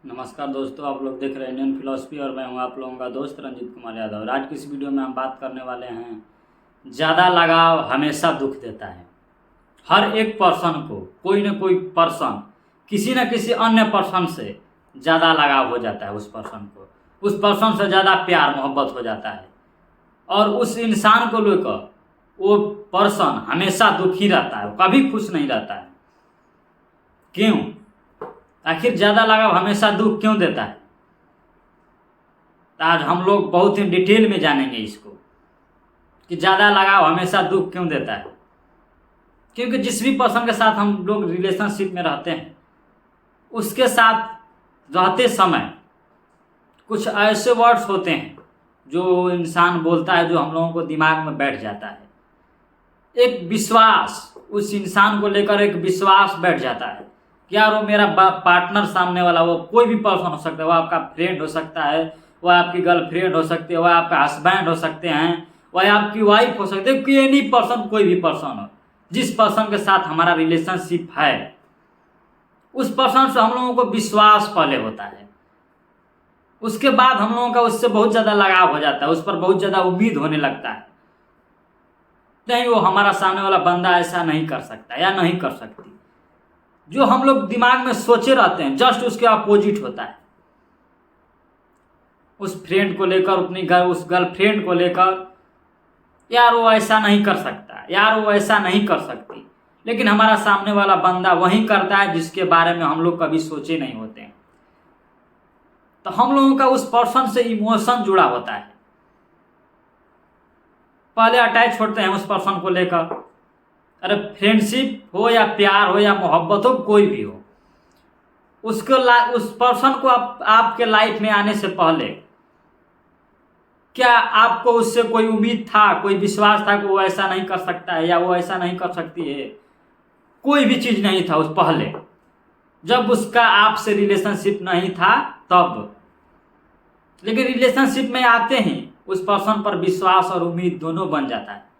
नमस्कार दोस्तों, आप लोग देख रहे हैं इंडियन फिलॉसफी और मैं हूं आप लोगों का दोस्त रंजीत कुमार यादव। और आज की इस वीडियो में हम बात करने वाले हैं, ज़्यादा लगाव हमेशा दुख देता है। हर एक पर्सन को कोई ना कोई पर्सन किसी न किसी अन्य पर्सन से ज़्यादा लगाव हो जाता है। उस पर्सन से ज़्यादा प्यार मोहब्बत हो जाता है और उस इंसान को लेकर वो पर्सन हमेशा दुखी रहता है, कभी खुश नहीं रहता है। क्यों? आखिर ज़्यादा लगाव हमेशा दुख क्यों देता है? तो आज हम लोग बहुत ही डिटेल में जानेंगे इसको कि ज़्यादा लगाव हमेशा दुख क्यों देता है। क्योंकि जिस भी पर्सन के साथ हम लोग रिलेशनशिप में रहते हैं, उसके साथ रहते समय कुछ ऐसे वर्ड्स होते हैं जो इंसान बोलता है, जो हम लोगों को दिमाग में बैठ जाता है। एक विश्वास, उस इंसान को लेकर एक विश्वास बैठ जाता है कि यार वो मेरा पार्टनर सामने वाला, वो कोई भी पर्सन हो सकता है, वो आपका फ्रेंड हो सकता है, वो आपकी गर्लफ्रेंड हो सकती है, वह आपका हस्बैंड हो सकते हैं, वह आपकी वाइफ हो सकती है, कोई एनी पर्सन, कोई भी पर्सन हो, जिस पर्सन के साथ हमारा रिलेशनशिप है, उस पर्सन से हम लोगों को विश्वास पहले होता है। उसके बाद हम लोगों का उससे बहुत ज़्यादा लगाव हो जाता है, उस पर बहुत ज़्यादा उम्मीद होने लगता है। नहीं, वो हमारा सामने वाला बंदा ऐसा नहीं कर सकता या नहीं कर सकती। जो हम लोग दिमाग में सोचे रहते हैं जस्ट उसके अपोजिट होता है। उस फ्रेंड को लेकर, उस गर्लफ्रेंड को लेकर, यार वो ऐसा नहीं कर सकता, यार वो ऐसा नहीं कर सकती, लेकिन हमारा सामने वाला बंदा वही करता है जिसके बारे में हम लोग कभी सोचे नहीं होते हैं। तो हम लोगों का उस पर्सन से इमोशन जुड़ा होता है, पहले अटैच होते हैं उस पर्सन को लेकर। अरे फ्रेंडशिप हो या प्यार हो या मोहब्बत हो, कोई भी हो, उस पर्सन को आपके लाइफ में आने से पहले क्या आपको उससे कोई उम्मीद था, कोई विश्वास था कि वो ऐसा नहीं कर सकता है या वो ऐसा नहीं कर सकती है? कोई भी चीज़ नहीं था उस पहले, जब उसका आपसे रिलेशनशिप नहीं था तब। लेकिन रिलेशनशिप में आते ही उस पर्सन पर विश्वास और उम्मीद दोनों बन जाता है।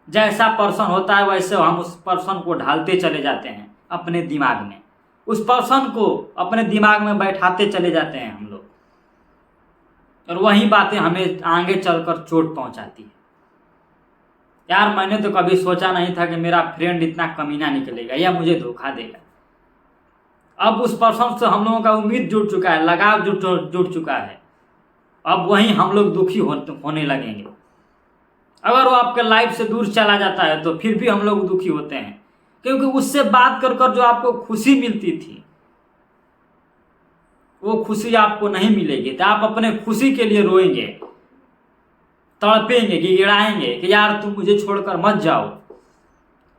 जैसा पर्सन होता है वैसे हम उस पर्सन को ढालते चले जाते हैं अपने दिमाग में, उस पर्सन को अपने दिमाग में बैठाते चले जाते हैं हम लोग, और वही बातें हमें आगे चलकर चोट पहुंचाती है। यार मैंने तो कभी सोचा नहीं था कि मेरा फ्रेंड इतना कमीना निकलेगा या मुझे धोखा देगा। अब उस पर्सन से हम लोगों का उम्मीद जुड़ चुका है, लगाव जुड़ चुका है। अब वहीं हम लोग दुखी होने लगेंगे। अगर वो आपके लाइफ से दूर चला जाता है तो फिर भी हम लोग दुखी होते हैं, क्योंकि उससे बात कर कर जो आपको खुशी मिलती थी, वो खुशी आपको नहीं मिलेगी। तो आप अपने खुशी के लिए रोएंगे, तड़पेंगे, गिड़गिड़ाएंगे कि यार तुम मुझे छोड़कर मत जाओ।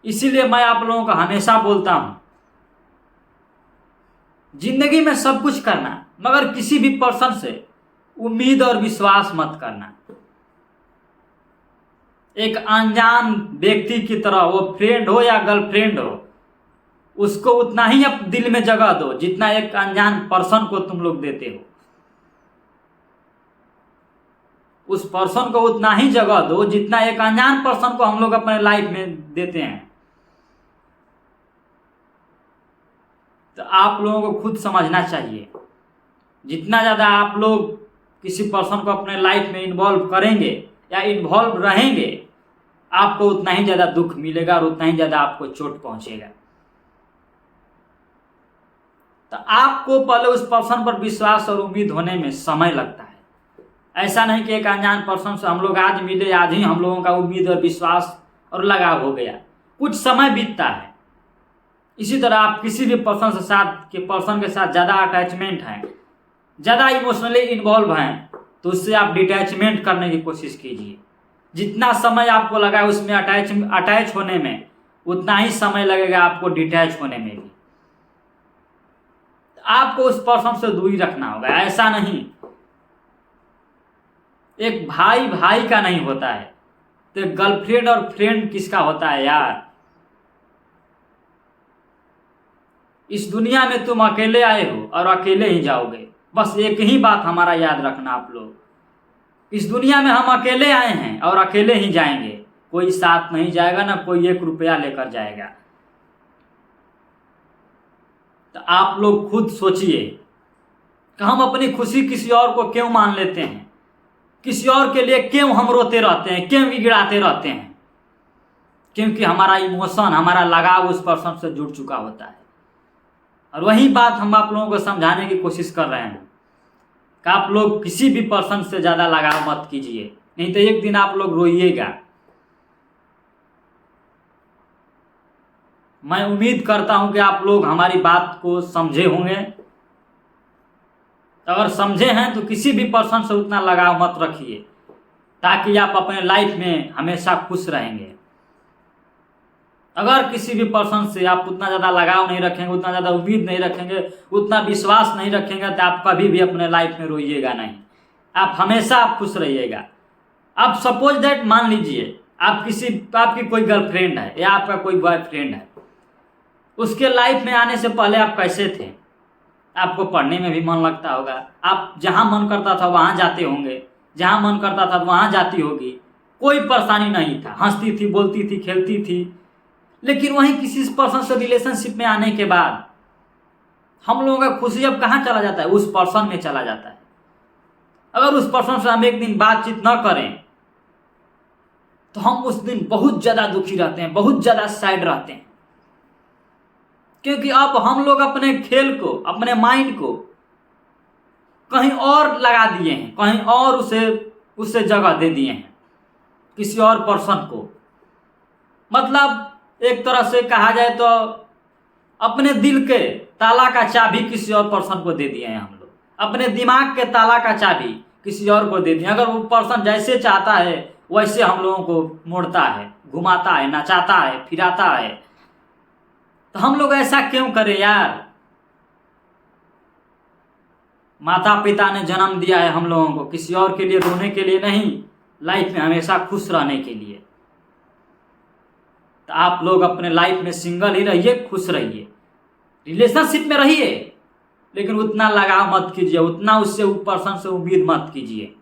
इसीलिए मैं आप लोगों को हमेशा बोलता हूं, जिंदगी में सब कुछ करना, मगर किसी भी पर्सन से उम्मीद और विश्वास मत करना। एक अनजान व्यक्ति की तरह, वो फ्रेंड हो या गर्लफ्रेंड हो, उसको उतना ही आप दिल में जगह दो जितना एक अनजान पर्सन को तुम लोग देते हो। उस पर्सन को उतना ही जगह दो जितना एक अनजान पर्सन को हम लोग अपने लाइफ में देते हैं। तो आप लोगों को खुद समझना चाहिए, जितना ज़्यादा आप लोग किसी पर्सन को अपने लाइफ में इन्वॉल्व करेंगे या इन्वॉल्व रहेंगे, आपको उतना ही ज़्यादा दुख मिलेगा और उतना ही ज़्यादा आपको चोट पहुंचेगा। तो आपको पहले उस पर्सन पर विश्वास और उम्मीद होने में समय लगता है। ऐसा नहीं कि एक अनजान पर्सन से हम लोग आज मिले, आज ही हम लोगों का उम्मीद और विश्वास और लगाव हो गया। कुछ समय बीतता है। इसी तरह आप किसी भी पर्सन के साथ ज़्यादा अटैचमेंट हैं, ज़्यादा इमोशनली इन्वॉल्व हैं, तो उससे आप डिटैचमेंट करने की कोशिश कीजिए। जितना समय आपको लगा उसमें अटैच होने में, उतना ही समय लगेगा आपको डिटैच होने में भी। आपको उस पर्सन से दूरी रखना होगा। ऐसा नहीं, एक भाई भाई का नहीं होता है तो गर्लफ्रेंड और फ्रेंड किसका होता है यार? इस दुनिया में तुम अकेले आए हो और अकेले ही जाओगे। बस एक ही बात हमारा याद रखना आप लोग, इस दुनिया में हम अकेले आए हैं और अकेले ही जाएंगे। कोई साथ नहीं जाएगा, ना कोई 1 रुपया लेकर जाएगा। तो आप लोग खुद सोचिए कि हम अपनी खुशी किसी और को क्यों मान लेते हैं, किसी और के लिए क्यों हम रोते रहते हैं, क्यों गिड़गिड़ाते रहते हैं। क्योंकि हमारा इमोशन, हमारा लगाव उस पर्सन से जुड़ चुका होता है। और वही बात हम आप लोगों को समझाने की कोशिश कर रहे हैं कि आप लोग किसी भी पर्सन से ज़्यादा लगाव मत कीजिए, नहीं तो एक दिन आप लोग रोइएगा। मैं उम्मीद करता हूं कि आप लोग हमारी बात को समझे होंगे। अगर समझे हैं तो किसी भी पर्सन से उतना लगाव मत रखिए, ताकि आप अपने लाइफ में हमेशा खुश रहेंगे। अगर किसी भी पर्सन से आप उतना ज़्यादा लगाव नहीं रखेंगे, उतना ज़्यादा उम्मीद नहीं रखेंगे, उतना विश्वास नहीं रखेंगे, तो आप कभी भी अपने लाइफ में रोइएगा नहीं। आप हमेशा खुश रहिएगा। आप सपोज दैट मान लीजिए आपकी कोई गर्लफ्रेंड है या आपका कोई बॉयफ्रेंड है, उसके लाइफ में आने से पहले आप कैसे थे? आपको पढ़ने में भी मन लगता होगा, आप जहाँ मन करता था वहाँ जाते होंगे, जहाँ मन करता था वहाँ जाती होगी, कोई परेशानी नहीं था, हंसती थी, बोलती थी, खेलती थी। लेकिन वहीं किसी पर्सन से रिलेशनशिप में आने के बाद हम लोगों का खुशी अब कहाँ चला जाता है? उस पर्सन में चला जाता है। अगर उस पर्सन से हम एक दिन बातचीत न करें तो हम उस दिन बहुत ज़्यादा दुखी रहते हैं, बहुत ज़्यादा सैड रहते हैं। क्योंकि अब हम लोग अपने खेल को, अपने माइंड को कहीं और लगा दिए हैं, कहीं और उसे जगह दे दिए हैं, किसी और पर्सन को। मतलब एक तरह से कहा जाए तो अपने दिल के ताला का चाबी किसी और पर्सन को दे दिए हैं हम लोग, अपने दिमाग के ताला का चाबी किसी और को दे दिए। अगर वो पर्सन जैसे चाहता है वैसे हम लोगों को मोड़ता है, घुमाता है, नचाता है, फिराता है। तो हम लोग ऐसा क्यों करें यार? माता पिता ने जन्म दिया है हम लोगों को किसी और के लिए रोने के लिए नहीं, लाइफ में हमेशा खुश रहने के लिए। तो आप लोग अपने लाइफ में सिंगल ही रहिए, खुश रहिए, रिलेशनशिप में रहिए, लेकिन उतना लगाव मत कीजिए, उतना उससे पर्सन से उम्मीद मत कीजिए।